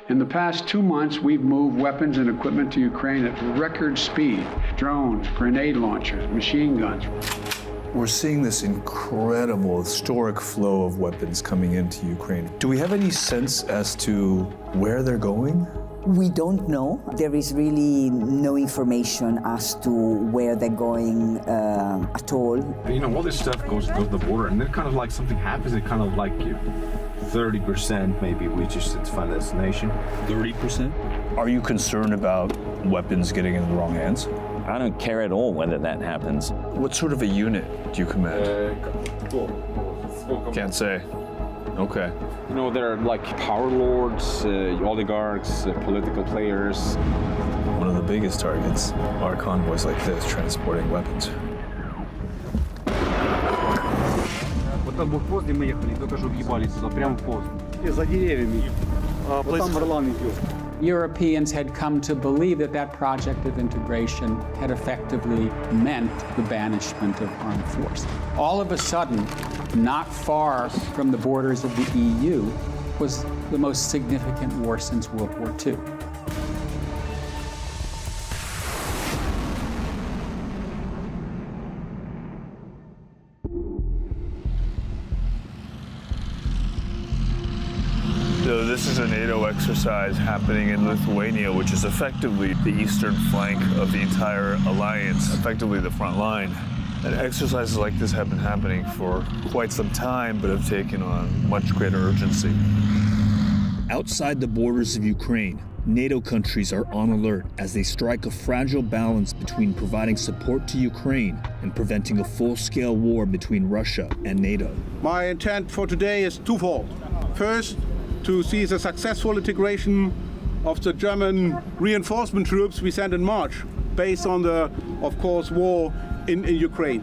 In the past 2 months, we've moved weapons and equipment to Ukraine at record speed. Drones, grenade launchers, machine guns. We're seeing this incredible, historic flow of weapons coming into Ukraine. Do we have any sense as to where they're going? We don't know. There is really no information as to where they're going at all. You know, all this stuff goes to the border, and then kind of like something happens, it kind of like 30% maybe reaches its final destination. 30%? Are you concerned about weapons getting in the wrong hands? I don't care at all whether that happens. What sort of a unit do you command? Can't say. Okay. You know, there are like power lords, oligarchs, political players. One of the biggest targets are convoys like this transporting weapons. Вот там блокпост, где мы ехали, только что въебались сюда, прямо в пост. За деревьями. Вот там Варлам идет. Europeans had come to believe that that project of integration had effectively meant the banishment of armed force. All of a sudden, not far from the borders of the EU, was the most significant war since World War II. So this is a NATO exercise happening in Lithuania, which is effectively the eastern flank of the entire alliance, effectively the front line. And exercises like this have been happening for quite some time, but have taken on much greater urgency. Outside the borders of Ukraine, NATO countries are on alert as they strike a fragile balance between providing support to Ukraine and preventing a full-scale war between Russia and NATO. My intent for today is twofold. First, to see the successful integration of the German reinforcement troops we sent in March, based on the, of course, war in Ukraine.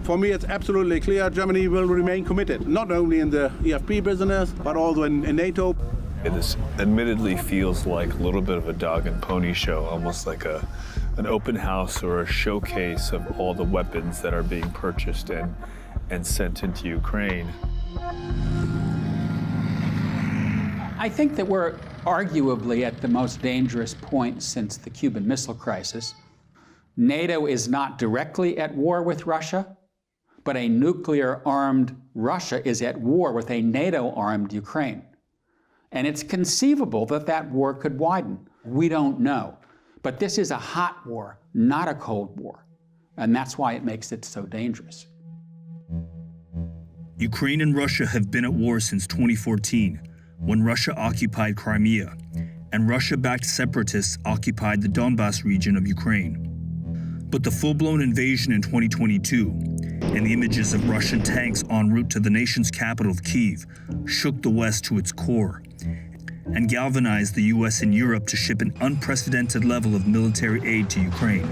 For me, it's absolutely clear Germany will remain committed, not only in the EFP business, but also in NATO. This admittedly feels like a little bit of a dog and pony show, almost like an open house or a showcase of all the weapons that are being purchased and sent into Ukraine. I think that we're arguably at the most dangerous point since the Cuban Missile Crisis. NATO is not directly at war with Russia, but a nuclear-armed Russia is at war with a NATO-armed Ukraine. And it's conceivable that that war could widen. We don't know. But this is a hot war, not a cold war. And that's why it makes it so dangerous. Ukraine and Russia have been at war since 2014, when Russia occupied Crimea, and Russia-backed separatists occupied the Donbas region of Ukraine. But the full-blown invasion in 2022 and the images of Russian tanks en route to the nation's capital of Kyiv shook the West to its core and galvanized the US and Europe to ship an unprecedented level of military aid to Ukraine.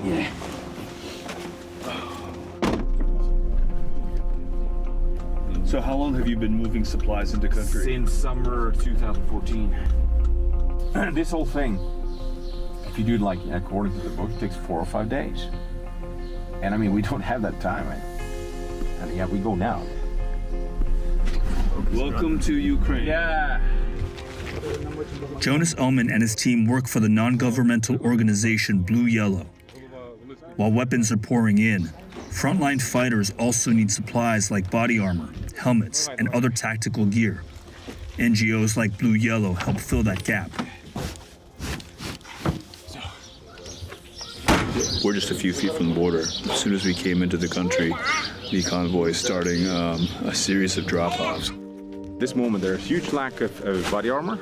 Yeah. So how long have you been moving supplies into country? Since summer 2014. This whole thing, if you do it like according to the book, it takes 4 or 5 days. And I mean, we don't have that time. And yeah, we go now. Welcome to Ukraine. Yeah. Jonas Ullman and his team work for the non-governmental organization Blue Yellow. While weapons are pouring in, frontline fighters also need supplies like body armor, helmets, and other tactical gear. NGOs like Blue Yellow help fill that gap. We're just a few feet from the border. As soon as we came into the country, the convoy is starting a series of drop-offs. This moment, there's a huge lack of body armor.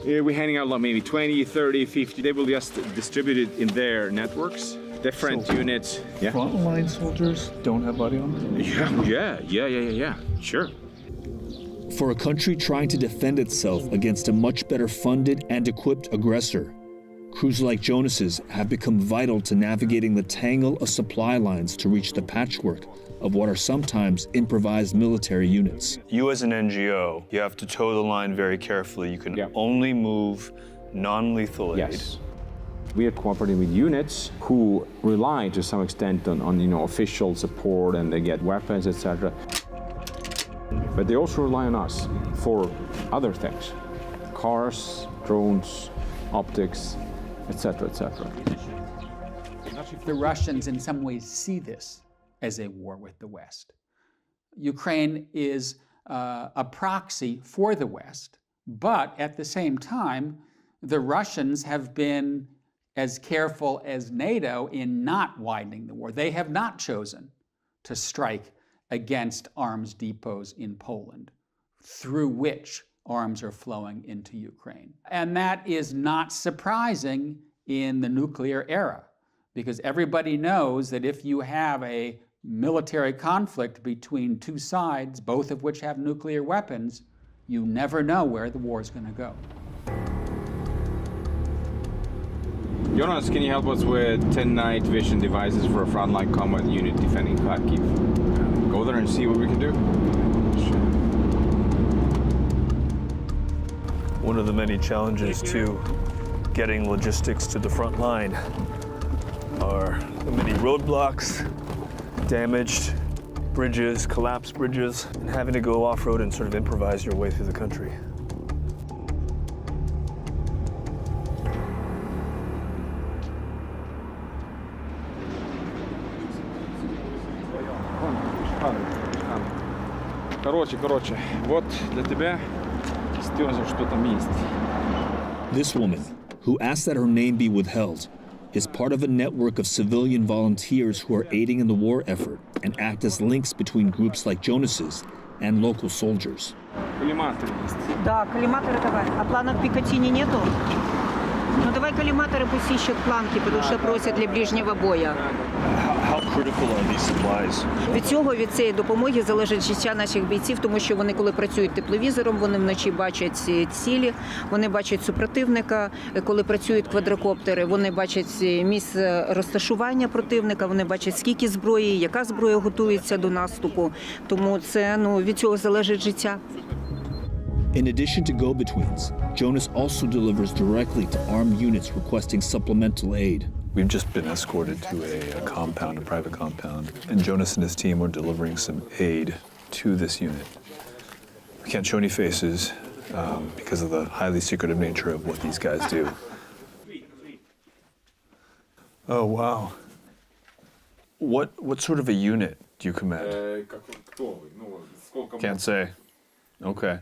We're handing out like maybe 20, 30, 50. They will just distribute it in their networks. Different units. Yeah. Frontline soldiers don't have body armor? Yeah. Sure. For a country trying to defend itself against a much better funded and equipped aggressor, crews like Jonas's have become vital to navigating the tangle of supply lines to reach the patchwork of what are sometimes improvised military units. You as an NGO, you have to toe the line very carefully. You can only move non-lethal aid. Yes. We are cooperating with units who rely to some extent on official support, and they get weapons, etc. But they also rely on us for other things: cars, drones, optics, etc., etc. The Russians in some ways see this as a war with the West. Ukraine is a proxy for the West, but at the same time, the Russians have been as careful as NATO in not widening the war. They have not chosen to strike against arms depots in Poland, through which arms are flowing into Ukraine. And that is not surprising in the nuclear era, because everybody knows that if you have a military conflict between two sides, both of which have nuclear weapons, you never know where the war is going to go. Jonas, can you help us with 10 night vision devices for a frontline combat unit defending Kharkiv? Go there and see what we can do. One of the many challenges to getting logistics to the front line are the many roadblocks, damaged bridges, collapsed bridges, and having to go off-road and sort of improvise your way through the country. Короче, вот для тебя, Стёза, что там есть. This woman, who asked that her name be withheld, is part of a network of civilian volunteers who are aiding in the war effort and act as links between groups like Jonas's and local soldiers. Коллиматоры есть. Да, коллиматоры давай. А планок Пикатини нету? Ну давай коллиматоры пусть ищут планки, потому что просят для ближнего боя. How critical are these supplies? Від цієї допомоги залежить життя наших бійців, тому що вони, коли працюють тепловізором, вони вночі бачать цілі, вони бачать супротивника. Коли працюють квадрокоптери, вони бачать місце розташування противника, вони бачать, скільки зброї, яка зброя готується до наступу. Тому це, від цього залежить життя. In addition to go-betweens, Jonas also delivers directly to armed units requesting supplemental aid. We've just been escorted to a compound, a private compound, and Jonas and his team were delivering some aid to this unit. We can't show any faces because of the highly secretive nature of what these guys do. Oh, wow. What sort of a unit do you command? Can't say. Okay.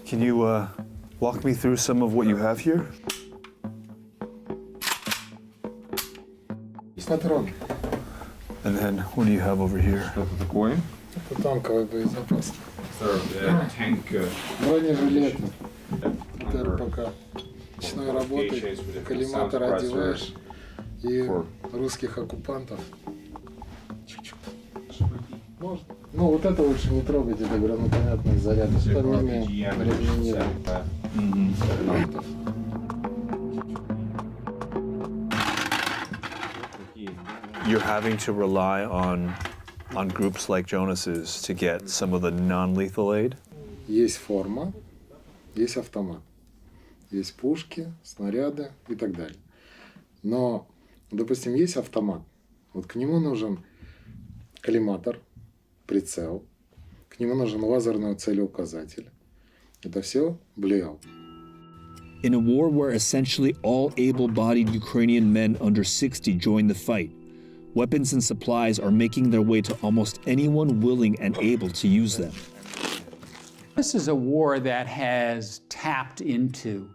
Can you walk me through some of what you have here? Патрон. And then what do you have over here? Что-то такое? Это танковый боезапас. Tank. Бронежилеты. Это РПК. Ночной работы. Коллиматор одеваешь. И русских оккупантов. Чик-чик. Можно? Вот это лучше не трогать, это гранатометные заряды. Остальными разминируем. You're having to rely on groups like Jonas's to get some of the non-lethal aid? Есть форма, есть автомат, есть пушки, снаряды и так далее. Но, допустим, есть автомат. Вот к нему нужен коллиматор, прицел, к нему нужен лазерный целеуказатель. Это все БЛИАЛ. In a war where essentially all able-bodied Ukrainian men under 60 join the fight, weapons and supplies are making their way to almost anyone willing and able to use them. This is a war that has tapped into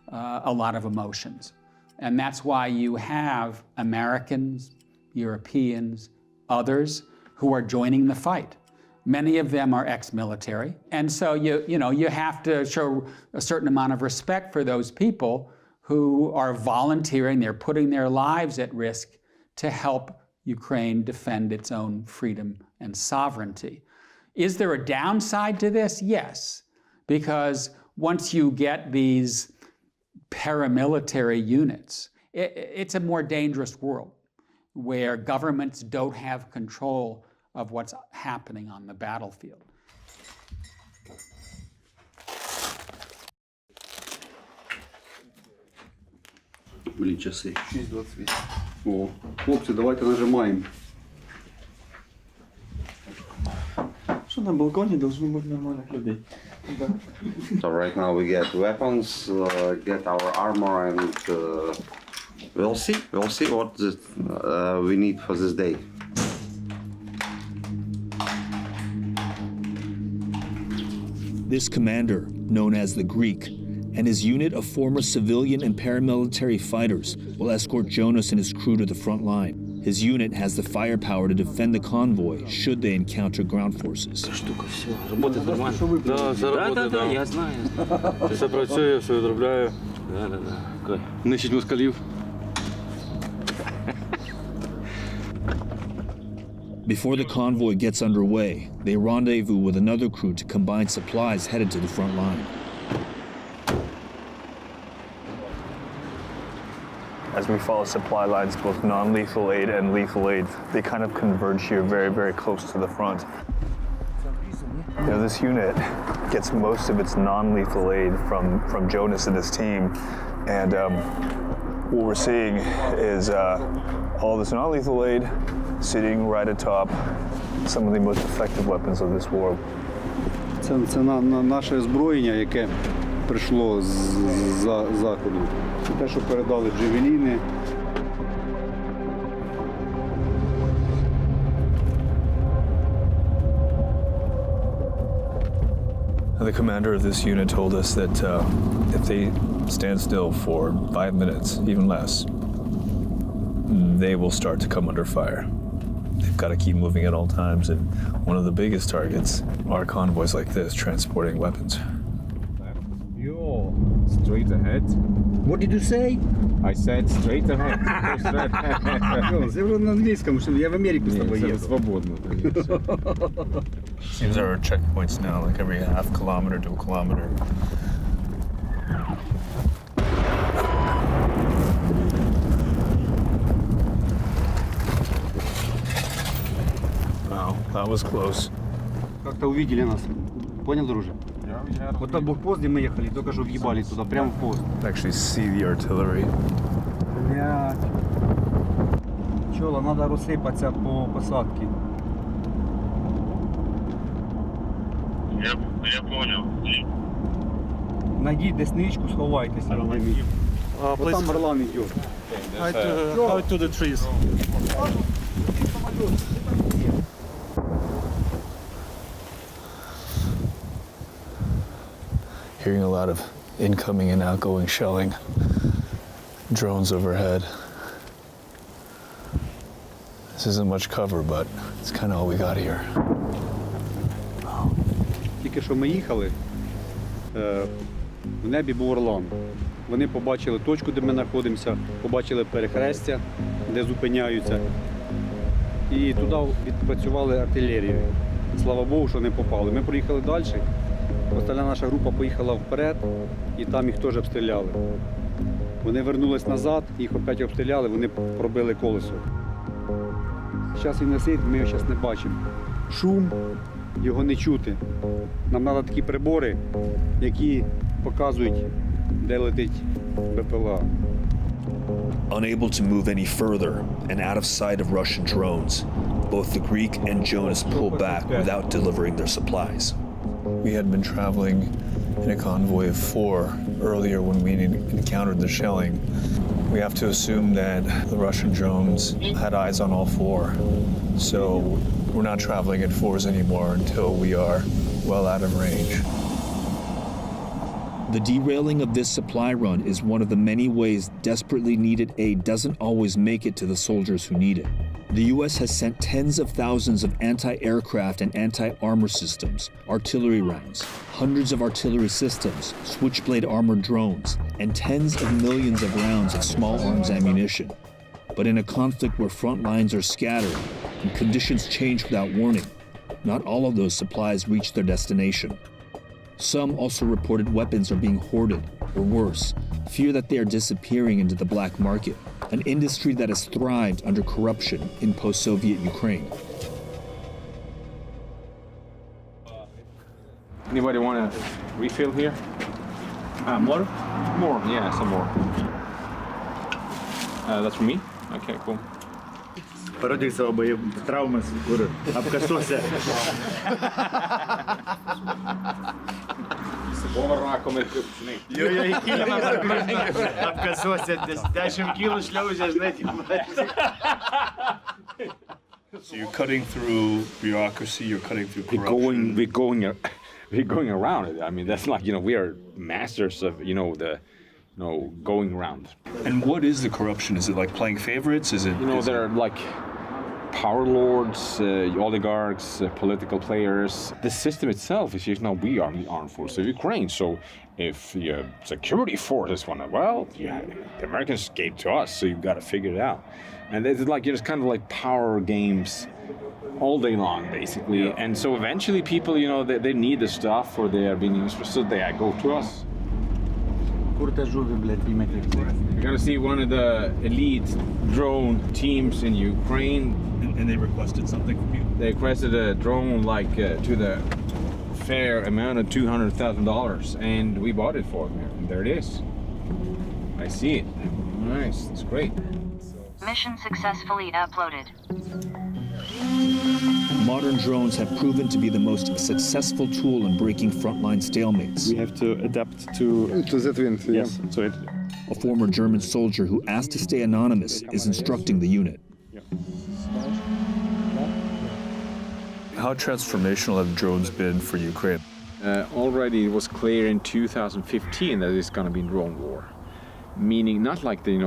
a lot of emotions. And that's why you have Americans, Europeans, others who are joining the fight. Many of them are ex-military. And so you have to show a certain amount of respect for those people who are volunteering, they're putting their lives at risk to help Ukraine defend its own freedom and sovereignty. Is there a downside to this? Yes, because once you get these paramilitary units, it's a more dangerous world where governments don't have control of what's happening on the battlefield. Блін, часи. 6:28. О, хлопці, давайте нажимаємо. Что на балконе должно быть нормальных людей? So right now we get weapons, get our armor, and we'll see what we need for this day. This commander, known as the Greek, and his unit of former civilian and paramilitary fighters will escort Jonas and his crew to the front line. His unit has the firepower to defend the convoy should they encounter ground forces. Работает нормально. Да, все работает, да. Я знаю. Все працює, все відробляю. Да. Нищить москалів. Before the convoy gets underway, they rendezvous with another crew to combine supplies headed to the front line. As we follow supply lines, both non-lethal aid and lethal aid, they kind of converge here very, very close to the front. You know, this unit gets most of its non-lethal aid from Jonas and his team, and what we're seeing is all this non-lethal aid sitting right atop some of the most effective weapons of this war. Це наше озброєння, яке прийшло з заходу. Це те, що передали джевеліни. The commander of this unit told us that if they stand still for 5 minutes, even less, they will start to come under fire. They've got to keep moving at all times, and one of the biggest targets are convoys like this transporting weapons. Yo, straight ahead. What did you say? I said straight ahead. Це вже на англійському, що я в Америку з тобою їду. Свободно. These are our checkpoints now, like every half kilometer to a kilometer. Wow, that was close. Как-то увидели нас. Понял, друже? Вот тот блокпост, где мы ехали, только что въебали туда, прямо в пост. Actually see the artillery. Блядь. Чёла, надо розсипатися по посадці. Я понял. Найдіть десь ничку, сховайтеся. Вот там Орлан йде. Out to the trees. Hearing a lot of incoming and outgoing shelling. Drones overhead. This isn't much cover, but it's kind of all we got here. Тільки що ми їхали, в небі був Орлан. Вони побачили точку, де ми знаходимося, побачили перехрестя, де зупиняються. І туди відпрацювали артилерію. Слава Богу, що не попали. Ми проїхали далі. Остальна наша група поїхала вперед, і там їх теж обстріляли. Вони вернулись назад, їх опять обстріляли, вони пробили колесо. Зараз він висить, ми його зараз не бачимо. Шум, його не чути. Нам треба такі прибори, які показують, де летить БПЛА. Unable to move any further and out of sight of Russian drones, both the Greek and Jonas pull back without delivering their supplies. We had been traveling in a convoy of 4 earlier when we encountered the shelling. We have to assume that the Russian drones had eyes on all 4. So we're not traveling in 4s anymore until we are well out of range. The derailing of this supply run is one of the many ways desperately needed aid doesn't always make it to the soldiers who need it. The U.S. has sent tens of thousands of anti-aircraft and anti-armor systems, artillery rounds, hundreds of artillery systems, switchblade armored drones, and tens of millions of rounds of small arms ammunition. But in a conflict where front lines are scattered and conditions change without warning, not all of those supplies reach their destination. Some also reported weapons are being hoarded, or worse, fear that they are disappearing into the black market, an industry that has thrived under corruption in post-Soviet Ukraine. Anybody want to refill here? More? More, yeah, some more. That's for me? Okay, cool. Parodijk savo traumas, kur apkasuose. Vovarako ir kaip, žinai. Jo, įkilimas apkasuose, 10 kilų šliaužia, žinai, So you're cutting through bureaucracy, you're cutting through corruption. We're going around it. I mean, that's like, we are masters of, going around. And what is the corruption? Is it like playing favorites? Is it? There are like power lords, oligarchs, political players. The system itself is just we are the armed forces of Ukraine. So if the security forces want to, the Americans gave to us, so you've got to figure it out. And it's like, it's kind of like power games all day long, basically. Yeah. And so eventually people, they need the stuff or they are being used, so they go to us. We're gonna see one of the elite drone teams in Ukraine. And they requested something from you? They requested a drone to the fair amount of $200,000, and we bought it for them. And there it is. I see it. Nice, it's great. Mission successfully uploaded. Modern drones have proven to be the most successful tool in breaking frontline stalemates. We have to adapt to that wind. Yes. So a former German soldier who asked to stay anonymous is instructing the unit. How transformational have drones been for Ukraine? Already it was clear in 2015 that it's going to be drone war. Meaning not like the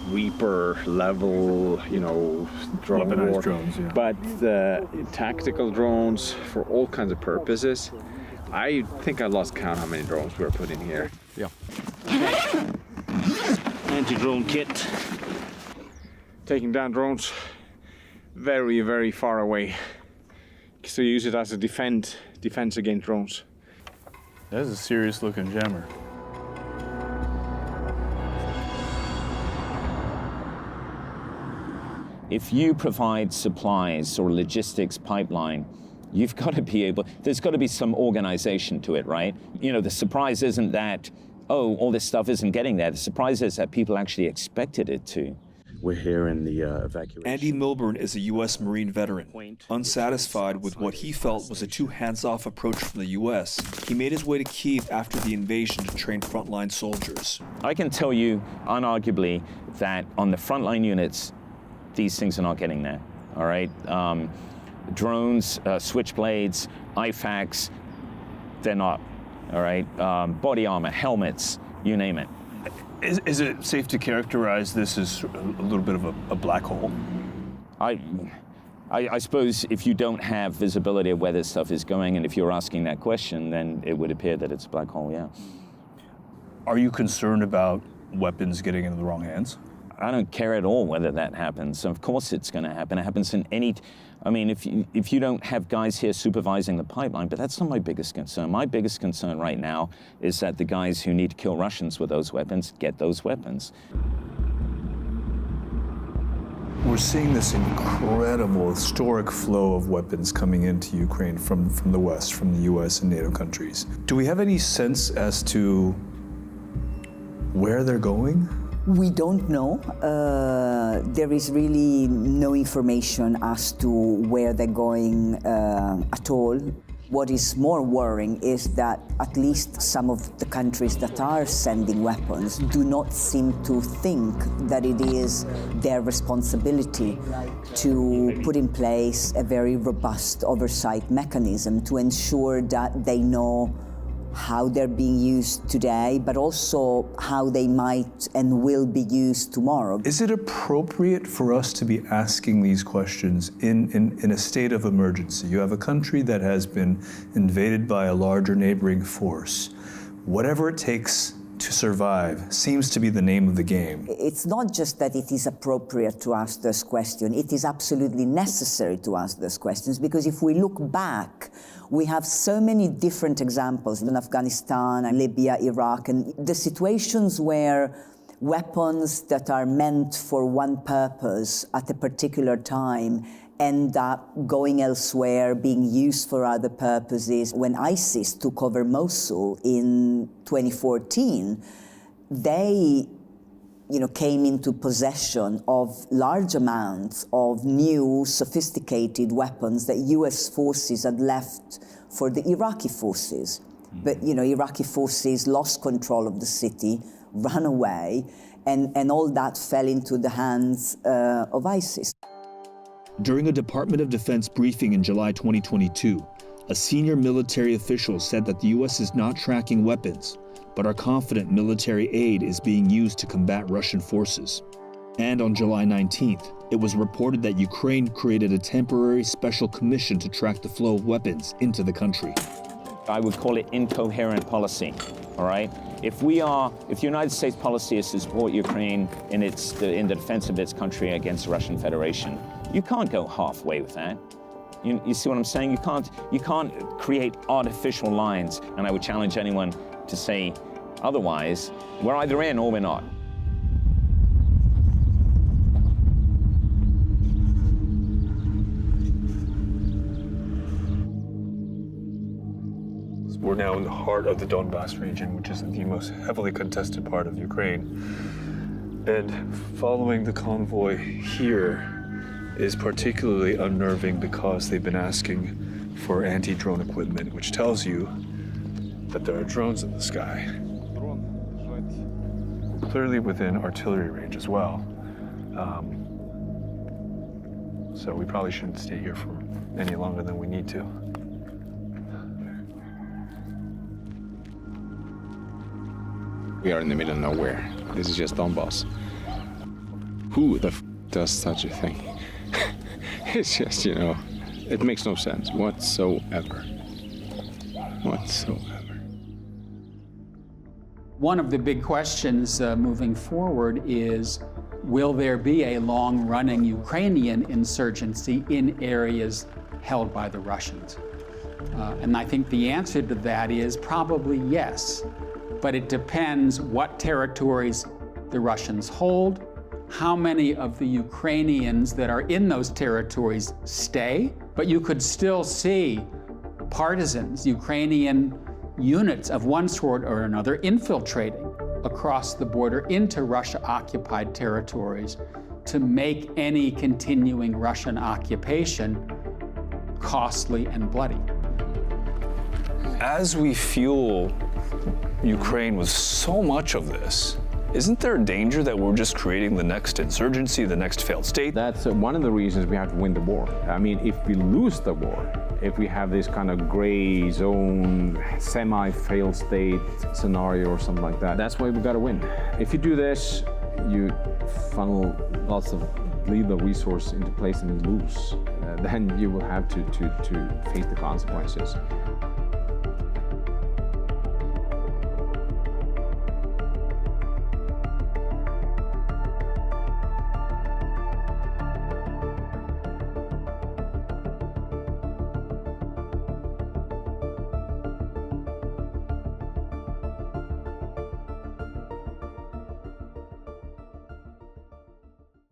Reaper level, drone Weaponized war, drones, yeah. but tactical drones for all kinds of purposes. I think I lost count how many drones we were putting here. Yeah. Anti-drone kit. Taking down drones very, very far away. So you use it as a defense against drones. That's a serious looking jammer. If you provide supplies or logistics pipeline, you've got to be able, there's got to be some organization to it, right? The surprise isn't that, all this stuff isn't getting there. The surprise is that people actually expected it to. We're here in the evacuation. Andy Milburn is a U.S. Marine veteran. Unsatisfied with what he felt was a too hands-off approach from the U.S., he made his way to Kyiv after the invasion to train frontline soldiers. I can tell you, unarguably, that on the frontline units, these things are not getting there, all right? Drones, switchblades, IFACs, they're not, all right? Body armor, helmets, you name it. Is it safe to characterize this as a little bit of a black hole? I suppose if you don't have visibility of where this stuff is going, and if you're asking that question, then it would appear that it's a black hole, yeah. Are you concerned about weapons getting into the wrong hands? I don't care at all whether that happens. Of course it's going to happen. It happens in any... I mean, if you don't have guys here supervising the pipeline, but that's not my biggest concern. My biggest concern right now is that the guys who need to kill Russians with those weapons get those weapons. We're seeing this incredible, historic flow of weapons coming into Ukraine from the West, from the US and NATO countries. Do we have any sense as to where they're going? We don't know. There is really no information as to where they're going at all. What is more worrying is that at least some of the countries that are sending weapons do not seem to think that it is their responsibility to put in place a very robust oversight mechanism to ensure that they know how they're being used today, but also how they might and will be used tomorrow. Is it appropriate for us to be asking these questions in a state of emergency? You have a country that has been invaded by a larger neighboring force. Whatever it takes to survive seems to be the name of the game. It's not just that it is appropriate to ask those questions, it is absolutely necessary to ask those questions, because if we look back, we have so many different examples in Afghanistan and Libya, Iraq, and the situations where weapons that are meant for one purpose at a particular time end up going elsewhere, being used for other purposes. When ISIS took over Mosul in 2014, they came into possession of large amounts of new sophisticated weapons that US forces had left for the Iraqi forces. But, Iraqi forces lost control of the city, ran away, and all that fell into the hands of ISIS. During a Department of Defense briefing in July 2022, a senior military official said that the U.S. is not tracking weapons, but are confident military aid is being used to combat Russian forces. And on July 19th, it was reported that Ukraine created a temporary special commission to track the flow of weapons into the country. I would call it incoherent policy, all right? If the United States policy is to support Ukraine in the defense of its country against the Russian Federation, you can't go halfway with that. You see what I'm saying? You can't create artificial lines, and I would challenge anyone to say otherwise. We're either in or we're not. We're now in the heart of the Donbas region, which is the most heavily contested part of Ukraine. And following the convoy here is particularly unnerving because they've been asking for anti-drone equipment, which tells you that there are drones in the sky. Clearly within artillery range as well. So we probably shouldn't stay here for any longer than we need to. We are in the middle of nowhere. This is just Donbas. Who the f does such a thing? It's just, it makes no sense whatsoever. Whatsoever. One of the big questions moving forward is, will there be a long-running Ukrainian insurgency in areas held by the Russians? And I think the answer to that is probably yes. But it depends what territories the Russians hold, how many of the Ukrainians that are in those territories stay, but you could still see partisans, Ukrainian units of one sort or another infiltrating across the border into Russia-occupied territories to make any continuing Russian occupation costly and bloody. As we fuel Ukraine with so much of this, isn't there a danger that we're just creating the next insurgency, the next failed state? That's one of the reasons we have to win the war. I mean, if we lose the war, if we have this kind of gray zone, semi-failed state scenario or something like that, that's why we got to win. If you do this, you funnel lots of lethal resource into place and lose. Then you will have to face the consequences.